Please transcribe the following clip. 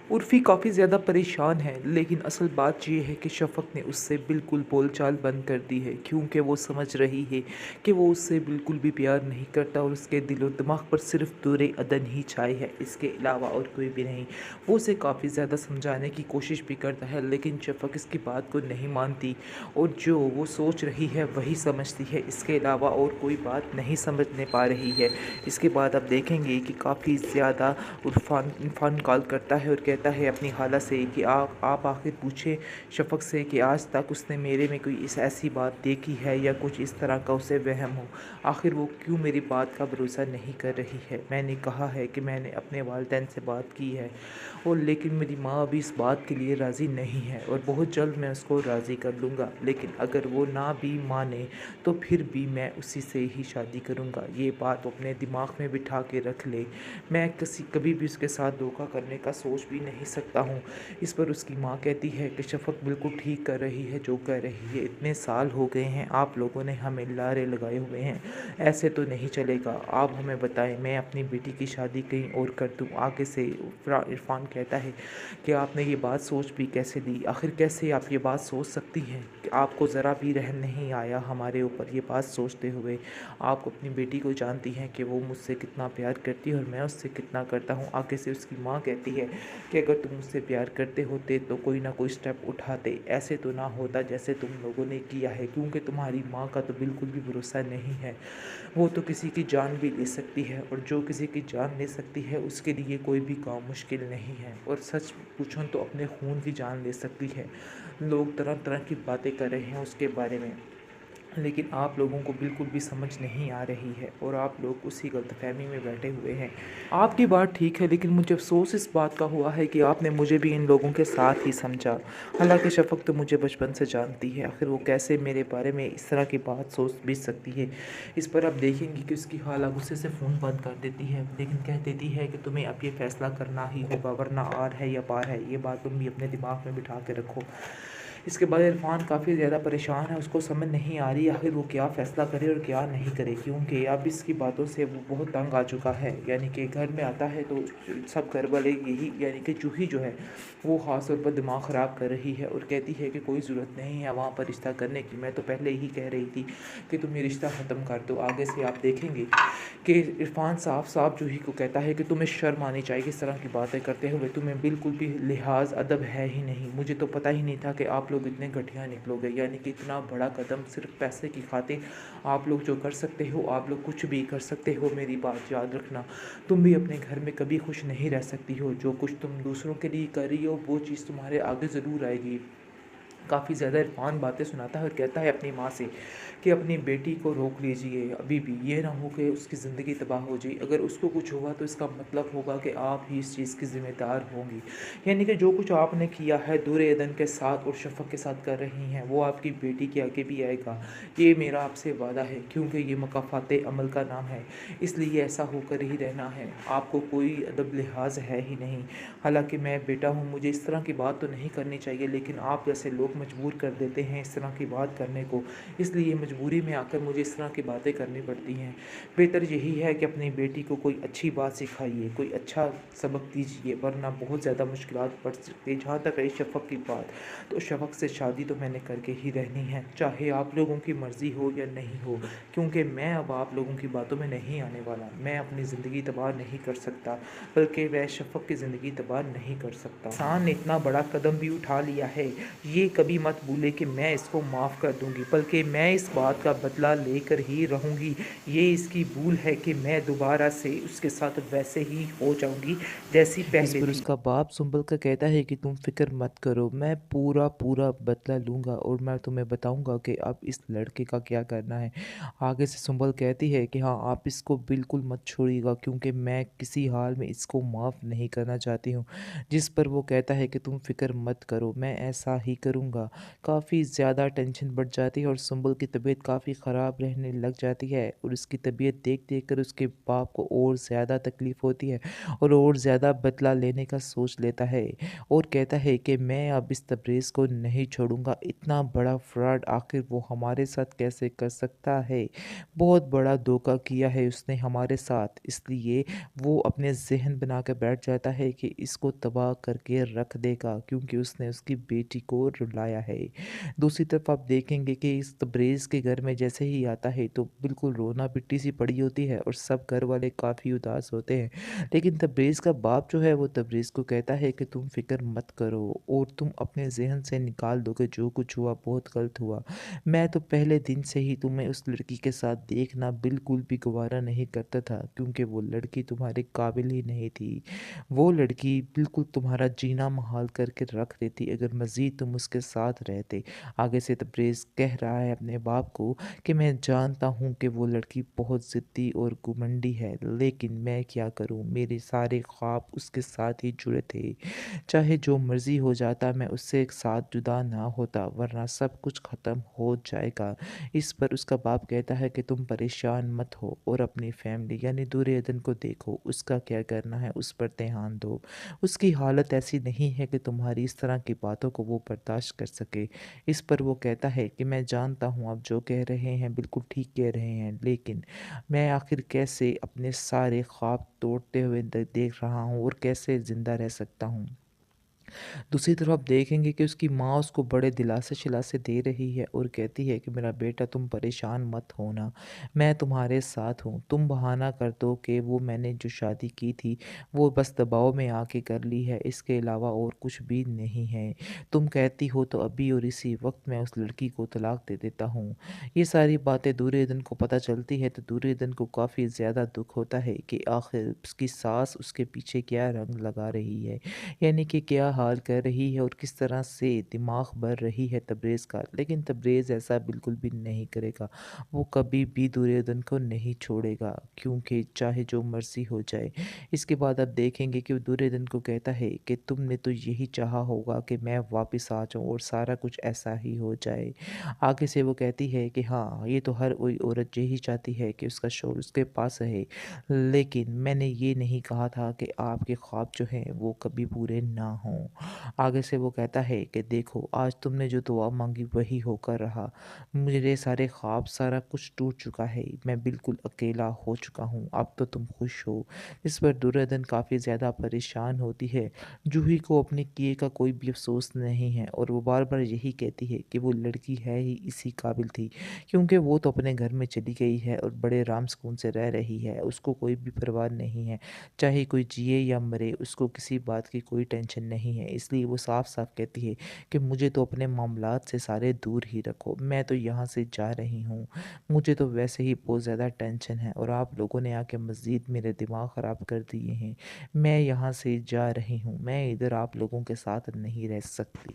उर्फ़ी काफ़ी ज़्यादा परेशान है, लेकिन असल बात ये है कि शफ़क़ ने उससे बिल्कुल बोलचाल बंद कर दी है, क्योंकि वो समझ रही है कि वो उससे बिल्कुल भी प्यार नहीं करता और उसके दिलो-दिमाग पर सिर्फ़ दूर-ए-अदन ही छाई है, इसके अलावा और कोई भी नहीं। वो उसे काफ़ी ज़्यादा समझाने की कोशिश भी करता है, लेकिन शफ़क़ इसकी बात को नहीं मानती और जो वो सोच रही है वही समझती है, इसके अलावा और कोई बात नहीं समझने पा रही है। इसके बाद आप देखेंगे कि काफ़ी ज़्यादा इरफ़ान कॉल करता है और कहता है अपनी खाला से कि आप आखिर पूछें शफ़क़ से कि आज तक उसने मेरे में कोई ऐसी बात देखी है या कुछ इस तरह का उसे वहम हो। आखिर वो क्यों मेरी बात का भरोसा नहीं कर रही है। मैंने कहा है कि मैंने अपने वालिदैन से बात की है और लेकिन मेरी माँ अभी इस बात के लिए राज़ी नहीं है और बहुत जल्द मैं उसको राज़ी कर लूँगा, लेकिन अगर वो ना भी माने तो फिर भी मैं उसी से ही शादी करूँगा। ये बात वो अपने दिमाग में बिठा के रख ले। मैं कभी भी उसके साथ धोखा करने का सोच भी नहीं सकता हूँ। इस पर उसकी माँ कहती है कि शफ़क़ बिल्कुल ठीक कर रही है जो कह रही है। इतने साल हो गए हैं, आप लोगों ने हमें लारे लगाए हुए हैं, ऐसे तो नहीं चलेगा। आप हमें बताएं, मैं अपनी बेटी की शादी कहीं और कर दूँ। आगे से इरफ़ान कहता है कि आपने ये बात सोच भी कैसे ली, आखिर कैसे आप ये बात सोच सकती हैं कि आपको ज़रा भी रहम नहीं आया हमारे ऊपर ये बात सोचते हुए। आप अपनी बेटी को जानती हैं कि वो मुझसे कितना प्यार करती है और मैं उससे कितना करता हूँ। आगे से उसकी माँ कहती है कि अगर तुम मुझसे प्यार करते होते तो कोई ना कोई स्टेप उठाते, ऐसे तो ना होता जैसे तुम लोगों ने किया है, क्योंकि तुम्हारी माँ का तो बिल्कुल भी भरोसा नहीं है। वो तो किसी की जान भी ले सकती है और जो किसी की जान ले सकती है उसके लिए कोई भी काम मुश्किल नहीं है और सच पूछूं तो अपने खून की जान ले सकती है। लोग तरह तरह की बातें कर रहे हैं उसके बारे में, लेकिन आप लोगों को बिल्कुल भी समझ नहीं आ रही है और आप लोग उसी गलतफहमी में बैठे हुए हैं। आपकी बात ठीक है, लेकिन मुझे अफ़सोस इस बात का हुआ है कि आपने मुझे भी इन लोगों के साथ ही समझा। हालांकि शफ़क़ तो मुझे बचपन से जानती है, आखिर वो कैसे मेरे बारे में इस तरह की बात सोच भी सकती है। इस पर आप देखेंगे कि उसकी खाला गुस्से से फ़ोन बंद कर देती है, लेकिन कह देती है कि तुम्हें अब ये फ़ैसला करना ही होगा, वरना आर है या पार है, ये बात तुम भी अपने दिमाग में बिठा के रखो। इसके बाद इरफ़ान काफ़ी ज़्यादा परेशान है, उसको समझ नहीं आ रही आखिर वो क्या फ़ैसला करे और क्या नहीं करे, क्योंकि अब इसकी बातों से वो बहुत तंग आ चुका है। यानी कि घर में आता है तो सब घर वाले यही, यानी कि जूही जो है वो ख़ास तौर पर दिमाग ख़राब कर रही है और कहती है कि कोई ज़रूरत नहीं है वहाँ पर रिश्ता करने की, मैं तो पहले ही कह रही थी कि तुम ये रिश्ता ख़त्म कर दो। आगे से आप देखेंगे कि इरफ़ान साफ साफ जूही को कहता है कि तुम्हें शर्म आनी चाहिए इस तरह की बातें करते हुए, तुम्हें बिल्कुल भी लिहाज अदब है ही नहीं। मुझे तो पता ही नहीं था कि आप लोग इतने घटिया निकलोगे, यानी कि इतना बड़ा कदम सिर्फ पैसे की खातिर आप लोग जो कर सकते हो, आप लोग कुछ भी कर सकते हो। मेरी बात याद रखना, तुम भी अपने घर में कभी खुश नहीं रह सकती हो। जो कुछ तुम दूसरों के लिए कर रही हो वो चीज़ तुम्हारे आगे ज़रूर आएगी। काफ़ी ज़्यादा इरफ़ान बातें सुनाता है और कहता है अपनी माँ से कि अपनी बेटी को रोक लीजिए अभी भी, ये ना हो कि उसकी ज़िंदगी तबाह हो जाए। अगर उसको कुछ हुआ तो इसका मतलब होगा कि आप ही इस चीज़ की ज़िम्मेदार होंगी। यानी कि जो कुछ आपने किया है दूर-ए-अदन के साथ और शफ़क़ के साथ कर रही हैं, वो आपकी बेटी के आगे भी आएगा। ये मेरा आपसे वादा है, क्योंकि ये मकाफ़ात अमल का नाम है, इसलिए ऐसा होकर ही रहना है। आपको कोई अदब लिहाज है ही नहीं। हालांकि मैं बेटा हूँ, मुझे इस तरह की बात तो नहीं करनी चाहिए, लेकिन आप जैसे लोग मजबूर कर देते हैं इस तरह की बात करने को, इसलिए मजबूरी में आकर मुझे इस तरह की बातें करनी पड़ती हैं। बेहतर यही है कि अपनी बेटी को कोई अच्छी बात सिखाइए, कोई अच्छा सबक दीजिए, वरना बहुत ज़्यादा मुश्किलात पड़ सकती है। जहाँ तक रही शफ़क़ की बात, तो शफ़क़ से शादी तो मैंने करके ही रहनी है, चाहे आप लोगों की मर्ज़ी हो या नहीं हो, क्योंकि मैं अब आप लोगों की बातों में नहीं आने वाला। मैं अपनी ज़िंदगी तबाह नहीं कर सकता, बल्कि मैं शफ़क़ की ज़िंदगी तबाह नहीं कर सकता। इंसान ने इतना बड़ा कदम भी उठा लिया है, ये कभी मत भूले कि मैं इसको माफ़ कर दूंगी, बल्कि मैं इस बात का बदला लेकर ही रहूंगी। ये इसकी भूल है कि मैं दोबारा से उसके साथ वैसे ही हो जाऊंगी जैसी इस पहले पर थी। उसका बाप सुंबल का कहता है कि तुम फिक्र मत करो, मैं पूरा पूरा बदला लूँगा और मैं तुम्हें बताऊँगा कि अब इस लड़के का क्या करना है। आगे से सुंबल कहती है कि हाँ, आप इसको बिल्कुल मत छोड़िएगा, क्योंकि मैं किसी हाल में इसको माफ़ नहीं करना चाहती हूँ। जिस पर वो कहता है कि तुम फिक्र मत करो, मैं ऐसा ही करूँगा। چھوڑूँگا۔ کافی زیادہ ٹینشن بڑھ جاتی ہے اور سنبل کی طبیعت کافی خراب رہنے لگ جاتی ہے اور اس کی طبیعت دیکھ دیکھ کر اس کے باپ کو اور زیادہ تکلیف ہوتی ہے اور زیادہ بدلہ لینے کا سوچ لیتا ہے اور کہتا ہے کہ میں اب اس تبریز کو نہیں چھوڑوں گا۔ اتنا بڑا فراڈ آخر وہ ہمارے ساتھ کیسے کر سکتا ہے؟ بہت بڑا دھوکہ کیا ہے اس نے ہمارے ساتھ، اس لیے وہ اپنے ذہن بنا کے بیٹھ جاتا ہے کہ اس کو تباہ کر کے رکھ دے گا کیونکہ اس نے اس کی بیٹی کو رلایا ہے۔ دوسری طرف آپ دیکھیں گے کہ اس تبریز کے گھر میں جیسے ہی آتا ہے تو بالکل رونا پٹی سی پڑی ہوتی ہے اور سب گھر والے کافی اداس ہوتے ہیں، لیکن تبریز کا باپ جو ہے وہ تبریز کو کہتا ہے کہ تم فکر مت کرو اور تم اپنے ذہن سے نکال دو کہ جو کچھ ہوا بہت غلط ہوا۔ میں تو پہلے دن سے ہی تمہیں اس لڑکی کے ساتھ دیکھنا بالکل بھی گوارا نہیں کرتا تھا کیونکہ وہ لڑکی تمہارے قابل ہی نہیں تھی۔ وہ لڑکی بالکل تمہارا جینا محال کر کے رکھ دیتی اگر مزید تم اس کے ساتھ رہتے۔ آگے سے تبریز کہہ رہا ہے اپنے باپ کو کہ میں جانتا ہوں کہ وہ لڑکی بہت ضدی اور گھمنڈی ہے، لیکن میں کیا کروں، میرے سارے خواب اس کے ساتھ ہی جڑے تھے۔ چاہے جو مرضی ہو جاتا میں اس سے ایک ساتھ جدا نہ ہوتا ورنہ سب کچھ ختم ہو جائے گا۔ اس پر اس کا باپ کہتا ہے کہ تم پریشان مت ہو اور اپنی فیملی یعنی دور کو دیکھو، اس کا کیا کرنا ہے اس پر دھیان دو۔ اس کی حالت ایسی نہیں ہے کہ تمہاری اس طرح کی باتوں کو وہ برداشت کر سکے۔ اس پر وہ کہتا ہے کہ میں جانتا ہوں آپ جو کہہ رہے ہیں بالکل ٹھیک کہہ رہے ہیں، لیکن میں آخر کیسے اپنے سارے خواب توڑتے ہوئے دیکھ رہا ہوں اور کیسے زندہ رہ سکتا ہوں۔ دوسری طرف آپ دیکھیں گے کہ اس کی ماں اس کو بڑے دلاسے شلاسے دے رہی ہے اور کہتی ہے کہ میرا بیٹا تم پریشان مت ہونا، میں تمہارے ساتھ ہوں۔ تم بہانہ کر دو کہ وہ میں نے جو شادی کی تھی وہ بس دباؤ میں آ کے کر لی ہے، اس کے علاوہ اور کچھ بھی نہیں ہے۔ تم کہتی ہو تو ابھی اور اسی وقت میں اس لڑکی کو طلاق دے دیتا ہوں۔ یہ ساری باتیں دورے کو پتہ چلتی ہے تو دورے کو کافی زیادہ دکھ ہوتا ہے کہ آخر اس کی ساس اس کے پیچھے کیا رنگ لگا رہی ہے، یعنی کہ کیا حال کر رہی ہے اور کس طرح سے دماغ بھر رہی ہے تبریز کا۔ لیکن تبریز ایسا بالکل بھی نہیں کرے گا، وہ کبھی بھی دریودن کو نہیں چھوڑے گا کیونکہ چاہے جو مرضی ہو جائے۔ اس کے بعد آپ دیکھیں گے کہ وہ دریودن کو کہتا ہے کہ تم نے تو یہی چاہا ہوگا کہ میں واپس آ جاؤں اور سارا کچھ ایسا ہی ہو جائے۔ آگے سے وہ کہتی ہے کہ ہاں یہ تو ہر کوئی عورت یہی چاہتی ہے کہ اس کا شوہر اس کے پاس رہے، لیکن میں نے یہ نہیں کہا تھا کہ آپ کے خواب جو ہیں وہ کبھی پورے نہ ہوں۔ آگے سے وہ کہتا ہے کہ دیکھو آج تم نے جو دعا مانگی وہی ہو کر رہا، میرے سارے خواب سارا کچھ ٹوٹ چکا ہے، میں بالکل اکیلا ہو چکا ہوں، اب تو تم خوش ہو۔ اس پر دریودن کافی زیادہ پریشان ہوتی ہے۔ جوہی کو اپنے کیے کا کوئی بھی افسوس نہیں ہے اور وہ بار بار یہی کہتی ہے کہ وہ لڑکی ہے ہی اسی قابل تھی کیونکہ وہ تو اپنے گھر میں چلی گئی ہے اور بڑے رام سکون سے رہ رہی ہے، اس کو کوئی بھی پرواہ نہیں ہے، چاہے کوئی جیے یا مرے اس کو کسی بات کی کوئی ٹینشن نہیں ہے۔ اس لیے وہ صاف صاف کہتی ہے کہ مجھے تو اپنے معاملات سے سارے دور ہی رکھو، میں تو یہاں سے جا رہی ہوں، مجھے تو ویسے ہی بہت زیادہ ٹینشن ہے اور آپ لوگوں نے آ کے مزید میرے دماغ خراب کر دیے ہیں، میں یہاں سے جا رہی ہوں، میں ادھر آپ لوگوں کے ساتھ نہیں رہ سکتی۔